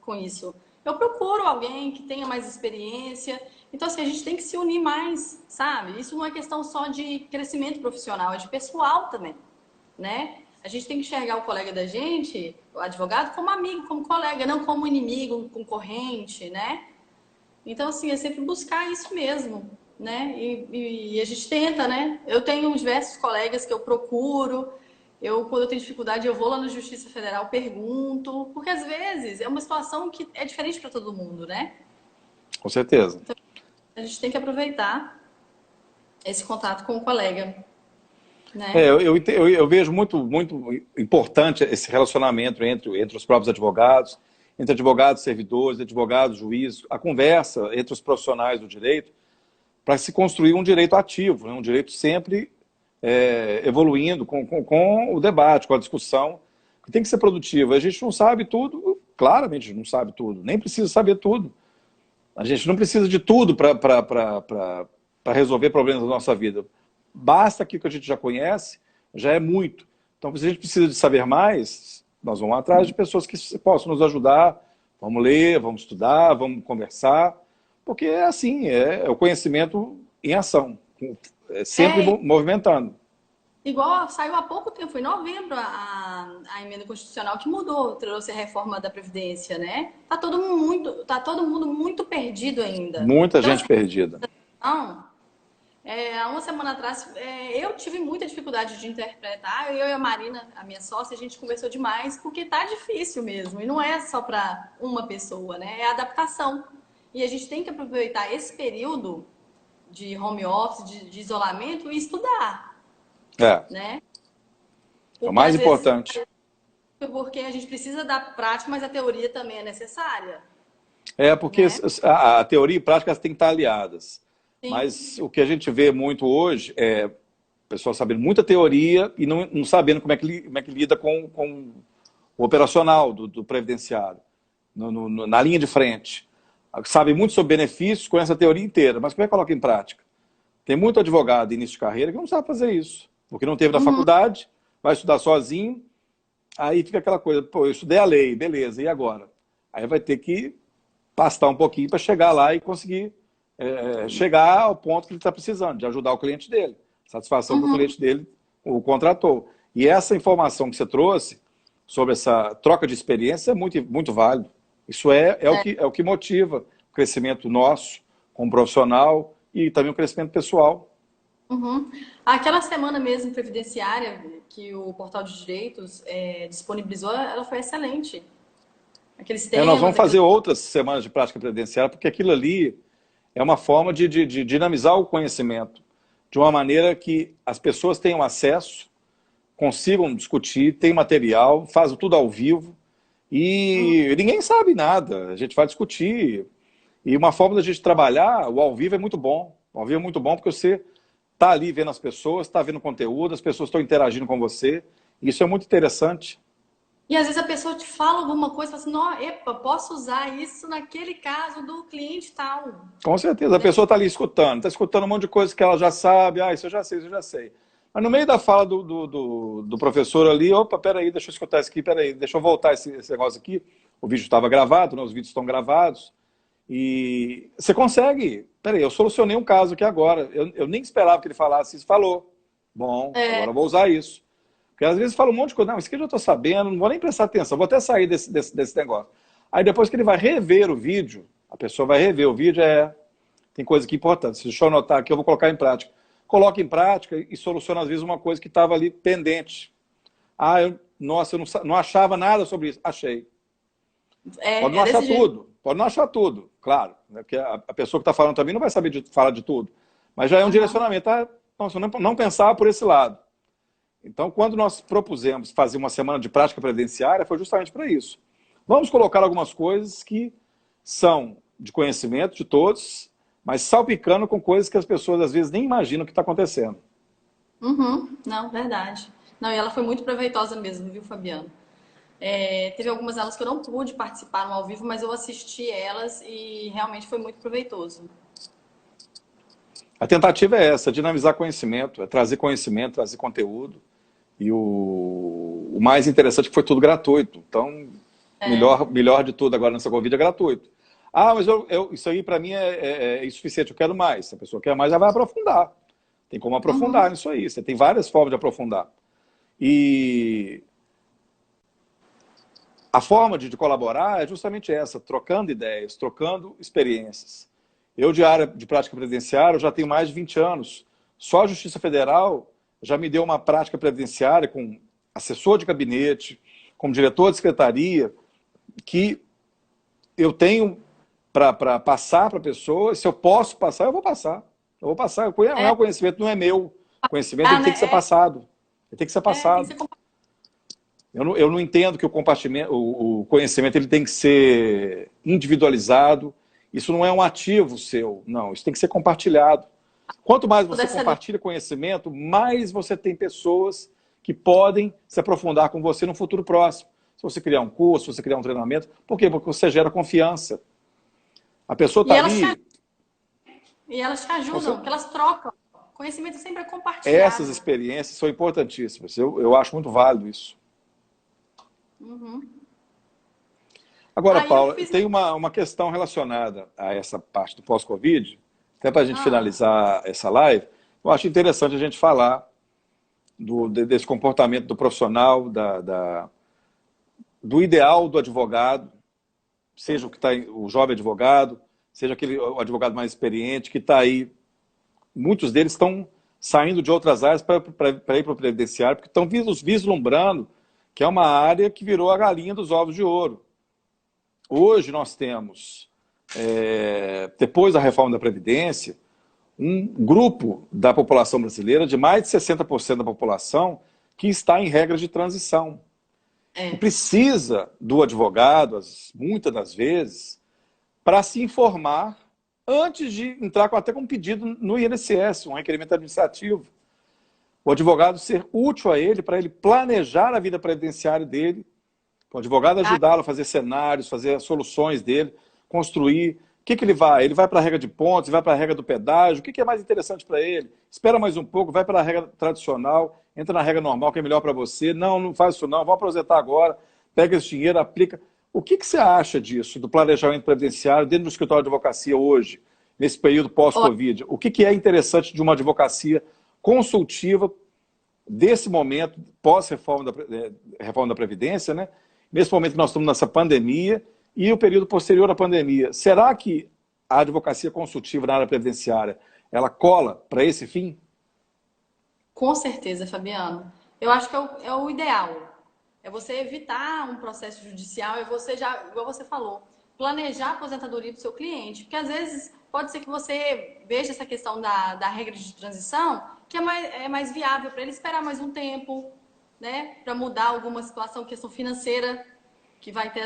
com isso. Eu procuro alguém que tenha mais experiência. Então, assim, a gente tem que se unir mais, sabe? Isso não é questão só de crescimento profissional, é de pessoal também, né? A gente tem que enxergar o colega da gente, o advogado, como amigo, como colega, não como inimigo, um concorrente, né? Então, assim, é sempre buscar isso mesmo, né? E a gente tenta, né? Eu tenho diversos colegas que eu procuro. Quando eu tenho dificuldade, eu vou lá na Justiça Federal, pergunto, porque às vezes é uma situação que é diferente para todo mundo, né? Com certeza. A gente tem que aproveitar esse contato com o colega, É, né? eu vejo muito importante esse relacionamento entre os próprios advogados, entre advogados servidores, advogados juízes, a conversa entre os profissionais do direito, para se construir um direito ativo, né? Um direito sempre evoluindo com o debate, com a discussão, que tem que ser produtivo. A gente não sabe tudo, claramente não sabe tudo, nem precisa saber tudo. A gente não precisa de tudo para resolver problemas da nossa vida. Basta aquilo que a gente já conhece, já é muito. Então, se a gente precisa de saber mais, nós vamos atrás de pessoas que possam nos ajudar. Vamos ler, vamos estudar, vamos conversar, porque é assim, é o conhecimento em ação, sempre É movimentando. igual saiu há pouco tempo, foi em novembro a emenda constitucional que mudou, trouxe a reforma da Previdência, né? Tá todo mundo muito perdido ainda. Muita Então, gente assim, perdida. não, há uma semana atrás, eu tive muita dificuldade de interpretar. Eu e a Marina, a minha sócia, a gente conversou demais, porque tá difícil mesmo. E não é só para uma pessoa, né? É adaptação. E a gente tem que aproveitar esse período de home office, de isolamento e estudar, É, né? é o Porque mais às vezes, importante. porque a gente precisa da prática, mas a teoria também é necessária, É porque né? a teoria e prática têm que estar aliadas. Sim. Mas o que a gente vê muito hoje é o pessoal sabendo muita teoria e não sabendo como é que lida com o operacional do previdenciário, na linha de frente. Sabe muito sobre benefícios, conhece a teoria inteira, mas como é que coloca em prática? Tem muito advogado de início de carreira que não sabe fazer isso, porque não teve na Uhum, faculdade, vai estudar sozinho, aí fica aquela coisa, pô, eu estudei a lei, beleza, e agora? Aí vai ter que pastar um pouquinho para chegar lá e conseguir chegar ao ponto que ele está precisando, de ajudar o cliente dele, satisfação que o uhum, cliente dele o contratou. E essa informação que você trouxe sobre essa troca de experiência é muito válido. Isso é o que motiva o crescimento nosso como profissional e também o crescimento pessoal. uhum. Aquela semana mesmo previdenciária que o Portal de Direitos disponibilizou, ela foi excelente. Aqueles Nós temas, vamos fazer outras semanas de prática previdenciária, porque aquilo ali é uma forma de dinamizar o conhecimento de uma maneira que as pessoas tenham acesso, consigam discutir, tem material, fazem tudo ao vivo e ninguém sabe nada. A gente vai discutir. E uma forma da gente trabalhar, o ao vivo é muito bom. O ao vivo é muito bom porque você está ali vendo as pessoas, está vendo conteúdo, as pessoas estão interagindo com você. Isso é muito interessante. e às vezes a pessoa te fala alguma coisa, fala assim, não, epa, posso usar isso naquele caso do cliente tal, Com certeza, a né? pessoa está ali escutando, está escutando um monte de coisa que ela já sabe, isso eu já sei, isso eu já sei. Mas no meio da fala do professor ali, opa, peraí, deixa eu escutar isso aqui, peraí, deixa eu voltar esse negócio aqui. O vídeo estava gravado, né, os vídeos estão gravados, e você consegue. Peraí, eu solucionei um caso aqui agora, eu nem esperava que ele falasse isso, falou. Bom, É, agora eu vou usar isso. Porque às vezes fala um monte de coisa, não, isso aqui eu já estou sabendo, não vou nem prestar atenção, vou até sair desse negócio. Aí depois que ele vai rever o vídeo, a pessoa vai rever o vídeo, Tem coisa que é importante. Deixa eu anotar aqui, eu vou colocar em prática. Coloca em prática e soluciona, às vezes, uma coisa que estava ali pendente. Ah, nossa, eu não achava nada sobre isso. Achei. Pode não É achar desse jeito. tudo, pode não achar tudo, claro, né? Porque a pessoa que está falando também não vai saber falar de tudo, mas já é um Aham. direcionamento. Ah, nossa, eu não pensava por esse lado. Então, quando nós propusemos fazer uma semana de prática previdenciária, foi justamente para isso. Vamos colocar algumas coisas que são de conhecimento de todos, mas salpicando com coisas que as pessoas às vezes nem imaginam que está acontecendo. Uhum. Não, verdade. Não, e ela foi muito proveitosa mesmo, viu, Fabiano? Teve algumas aulas que eu não pude participar no ao vivo, mas eu assisti elas e realmente foi muito proveitoso. A tentativa é essa, dinamizar conhecimento, é trazer conhecimento, trazer conteúdo. E o mais interessante é que foi tudo gratuito. Então, melhor de tudo agora nessa Covid é gratuito. Ah, mas isso aí para mim é insuficiente, eu quero mais. Se a pessoa quer mais, ela vai aprofundar. Tem como aprofundar Uhum. nisso aí. Você tem várias formas de aprofundar. E a forma de colaborar é justamente essa, trocando ideias, trocando experiências. Eu, de área de prática previdenciária, eu já tenho mais de 20 anos. Só a Justiça Federal já me deu uma prática previdenciária com assessor de gabinete, como diretor de secretaria, que eu tenho para passar para a pessoa. Se eu posso passar, eu vou passar. Eu vou passar. Não é o conhecimento, não é meu. O conhecimento Ah, ele tem que ser né? passado. Ele tem que ser Tem que passado. ser Eu não entendo que o conhecimento ele tem que ser individualizado. Isso não é um ativo seu, não. Isso tem que ser compartilhado. Quanto mais você dessa linha. compartilha conhecimento, mais você tem pessoas que podem se aprofundar com você no futuro próximo. Se você criar um curso, se você criar um treinamento. Por quê? Porque você gera confiança. A pessoa E está elas te, ali. e elas te ajudam, porque elas trocam. Conhecimento sempre é Essas compartilhado. experiências são importantíssimas. Eu acho muito válido isso. Uhum. Agora, Aí eu Paula, fiz. tem uma questão relacionada a essa parte do pós-Covid, até para a gente Ah, finalizar essa live. Eu acho interessante a gente falar desse comportamento do profissional, do ideal do advogado, seja o jovem advogado, seja o advogado mais experiente, que está aí. Muitos deles estão saindo de outras áreas para ir para o previdenciário, porque estão vislumbrando que é uma área que virou a galinha dos ovos de ouro. Hoje nós temos, depois da reforma da Previdência, um grupo da população brasileira, de mais de 60% da população, que está em regras de transição. E é. precisa do advogado, muitas das vezes, para se informar antes de entrar até com um pedido no INSS, um requerimento administrativo. O advogado ser útil a ele, para ele planejar a vida previdenciária dele, o advogado Ah, ajudá-lo a fazer cenários, fazer as soluções dele, construir. O que ele vai? Ele vai para a regra de pontos, vai para a regra do pedágio. O que é mais interessante para ele? Espera mais um pouco, vai para a regra tradicional, entra na regra normal, que é melhor para você. Não, não faz isso não, vou aposentar agora, pega esse dinheiro, aplica. O que você acha disso, do planejamento previdenciário dentro do escritório de advocacia hoje, nesse período ó, pós-Covid? O que é interessante de uma advocacia consultiva desse momento, pós-reforma da Previdência, né? Nesse momento que nós estamos nessa pandemia e o período posterior à pandemia. Será que a advocacia consultiva na área previdenciária, ela cola para esse fim? com certeza, Fabiano. Eu acho que é o ideal. É você evitar um processo judicial, é você já, igual você falou, planejar a aposentadoria do seu cliente. Porque às vezes pode ser que você veja essa questão da regra de transição, que é mais viável para ele esperar mais um tempo, né? Para mudar alguma situação, questão financeira, que vai ter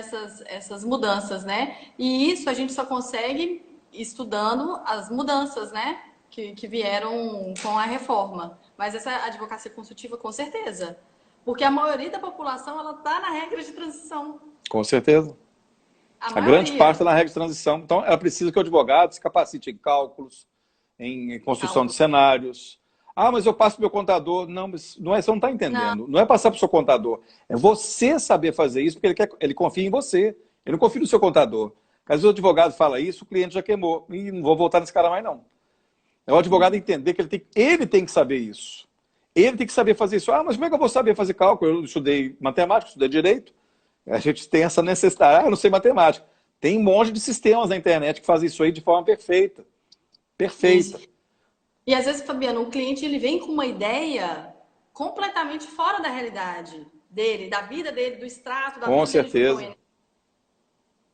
essas mudanças, né? E isso a gente só consegue estudando as mudanças, né? Que vieram com a reforma. Mas essa advocacia consultiva, com certeza. Porque a maioria da população, ela está na regra de transição. Com certeza. A A grande parte maioria. está na regra de transição. Então, ela precisa que o advogado se capacite em cálculos, em construção de Cálculo. cenários. Ah, mas eu passo para o meu contador. Não, mas não é, você não está Não, entendendo. Não é passar para o seu contador. É você saber fazer isso, porque ele confia em você. Ele não confia no seu contador. Às vezes o advogado fala isso, o cliente já queimou. E não vou voltar nesse cara mais, não. É o advogado entender que ele tem que saber isso. Ele tem que saber fazer isso. Ah, mas como é que eu vou saber fazer cálculo? Eu estudei matemática, estudei direito. A gente tem essa necessidade. Ah, eu não sei matemática. Tem um monte de sistemas na internet que fazem isso aí de forma perfeita. Perfeita. Isso. E às vezes, Fabiano, o cliente ele vem com uma ideia completamente fora da realidade dele, da vida dele, do extrato, da Com vida dele com o certeza. INSS.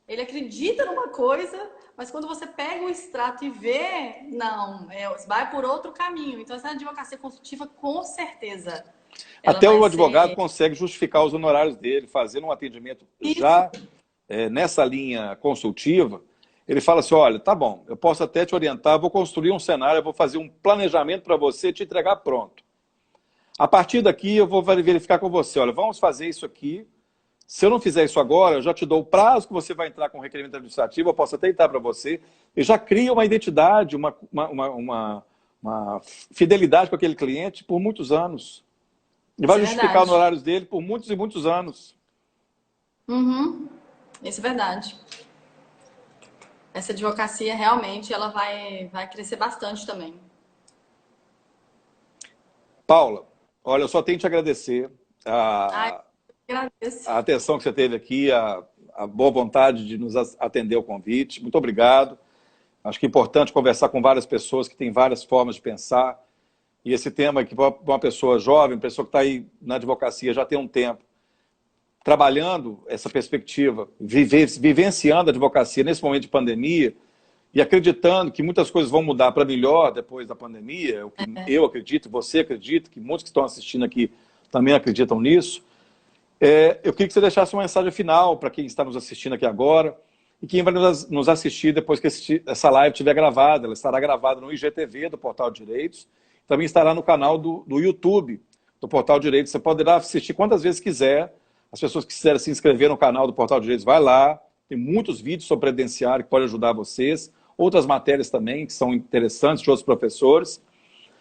Ele acredita numa coisa, mas quando você pega o extrato e vê, não, vai por outro caminho. Então, essa advocacia consultiva, com certeza, ela Até vai o advogado ser consegue justificar os honorários dele, fazendo um atendimento isso. já nessa linha consultiva. Ele fala assim, olha, tá bom, eu posso até te orientar, vou construir um cenário, eu vou fazer um planejamento para você te entregar pronto. A partir daqui eu vou verificar com você, olha, vamos fazer isso aqui. Se eu não fizer isso agora, eu já te dou o prazo que você vai entrar com o requerimento administrativo, eu posso até entrar para você, e já cria uma identidade, uma fidelidade com aquele cliente por muitos anos. E vai Isso é justificar os verdade. honorários dele por muitos e muitos anos. Uhum. Isso é verdade. Essa advocacia realmente ela vai crescer bastante também. Paula, olha, eu só tenho que te agradecer Ai, a, eu agradeço. a atenção que você teve aqui, a boa vontade de nos atender ao convite. Muito obrigado. Acho que é importante conversar com várias pessoas que têm várias formas de pensar. E esse tema que uma pessoa jovem, pessoa que está aí na advocacia já tem um tempo, trabalhando essa perspectiva, vivenciando a advocacia nesse momento de pandemia e acreditando que muitas coisas vão mudar para melhor depois da pandemia, o que eu acredito, você acredita, que muitos que estão assistindo aqui também acreditam nisso. Eu queria que você deixasse uma mensagem final para quem está nos assistindo aqui agora e quem vai nos assistir depois que essa live estiver gravada. Ela estará gravada no IGTV do Portal de Direitos, também estará no canal do YouTube do Portal de Direitos. Você poderá assistir quantas vezes quiser. As pessoas que quiserem se inscrever no canal do Portal de Direitos, vai lá. Tem muitos vídeos sobre previdenciário que podem ajudar vocês. Outras matérias também que são interessantes de outros professores.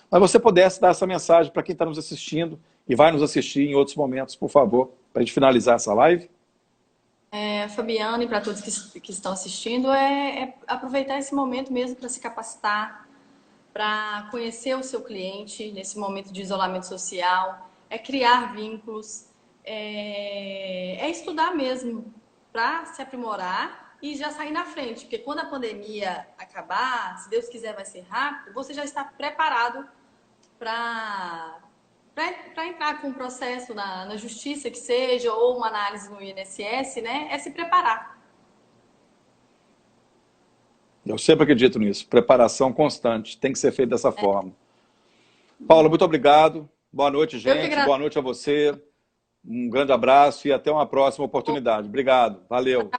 Mas você pudesse dar essa mensagem para quem está nos assistindo e vai nos assistir em outros momentos, por favor, para a gente finalizar essa live. Fabiano, e para todos que estão assistindo, aproveitar esse momento mesmo para se capacitar, para conhecer o seu cliente nesse momento de isolamento social, criar vínculos, estudar mesmo para se aprimorar e já sair na frente, porque quando a pandemia acabar, se Deus quiser vai ser rápido, você já está preparado para entrar com um processo na justiça que seja, ou uma análise no INSS, né? É se preparar. Eu sempre acredito nisso. Preparação constante. Tem que ser feito dessa forma. Paula, muito obrigado. Boa noite, gente. Boa noite a você. Um grande abraço e até uma próxima oportunidade. Obrigado. Valeu.